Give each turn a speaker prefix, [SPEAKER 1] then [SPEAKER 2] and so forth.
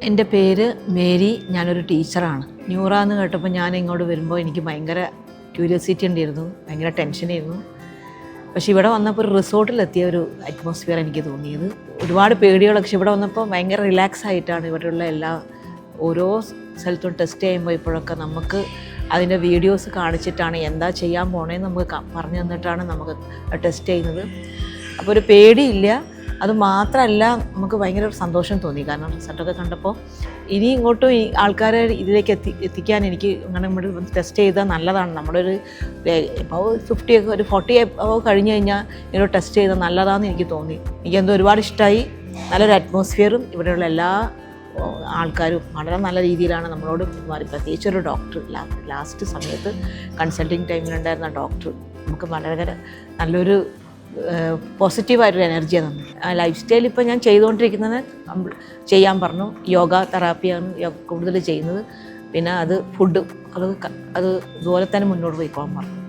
[SPEAKER 1] എൻ്റെ പേര് മേരി. ഞാനൊരു ടീച്ചറാണ്. ന്യൂറ എന്ന് കേട്ടപ്പോൾ ഞാൻ ഇങ്ങോട്ട് വരുമ്പോൾ എനിക്ക് ഭയങ്കര ക്യൂരിയോസിറ്റി ഉണ്ടായിരുന്നു, ഭയങ്കര ടെൻഷനായിരുന്നു. പക്ഷെ ഇവിടെ വന്നപ്പോൾ ഒരു റിസോർട്ടിലെത്തിയ ഒരു അറ്റ്മോസ്ഫിയർ എനിക്ക് തോന്നിയത്. ഒരുപാട് പേടികളൊക്കെ, പക്ഷെ ഇവിടെ വന്നപ്പോൾ ഭയങ്കര റിലാക്സ് ആയിട്ടാണ് ഇവിടെയുള്ള ഓരോ സ്ഥലത്തും ടെസ്റ്റ് ചെയ്യുമ്പോൾ ഇപ്പോഴൊക്കെ നമുക്ക് അതിൻ്റെ വീഡിയോസ് കാണിച്ചിട്ടാണ് എന്താ ചെയ്യാൻ പോണേന്ന് നമുക്ക് പറഞ്ഞു തന്നിട്ടാണ് നമുക്ക് ടെസ്റ്റ് ചെയ്യുന്നത്. അപ്പോൾ ഒരു പേടിയില്ല. അതുമാത്രമല്ല, നമുക്ക് ഭയങ്കര ഒരു സന്തോഷം തോന്നി. കാരണം റിസൾട്ടൊക്കെ കണ്ടപ്പോൾ ഇനി ഇങ്ങോട്ടും ഈ ആൾക്കാരെ ഇതിലേക്ക് എത്തിക്കാൻ എനിക്ക് അങ്ങനെ നമ്മൾ ടെസ്റ്റ് ചെയ്താൽ നല്ലതാണ്. നമ്മുടെ ഇപ്പോൾ 50 ഒരു 40 കഴിഞ്ഞ് കഴിഞ്ഞാൽ ഇങ്ങനെ ടെസ്റ്റ് ചെയ്താൽ നല്ലതാണെന്ന് എനിക്ക് തോന്നി. എനിക്കെന്തോ ഒരുപാട് ഇഷ്ടമായി. നല്ലൊരു അറ്റ്മോസ്ഫിയറും ഇവിടെയുള്ള എല്ലാ ആൾക്കാരും വളരെ നല്ല രീതിയിലാണ് നമ്മളോട് പെരുമാറി. പ്രത്യേകിച്ച് ഒരു ഡോക്ടർ, ലാസ്റ്റ് സമയത്ത് കൺസൾട്ടിങ് ടൈമിലുണ്ടായിരുന്ന ഡോക്ടർ നമുക്ക് വളരെ നല്ലൊരു പോസിറ്റീവായിട്ടൊരു എനർജിയാണ് തന്നെ. ലൈഫ് സ്റ്റൈൽ ഇപ്പോൾ ഞാൻ ചെയ്തുകൊണ്ടിരിക്കുന്നത് ചെയ്യാൻ പറഞ്ഞു. യോഗ തെറാപ്പിയാണ് കൂടുതൽ ചെയ്യുന്നത്. പിന്നെ ഫുഡ് അത് ഇതുപോലെ തന്നെ മുന്നോട്ട് പോയിക്കോളാൻ പറഞ്ഞു.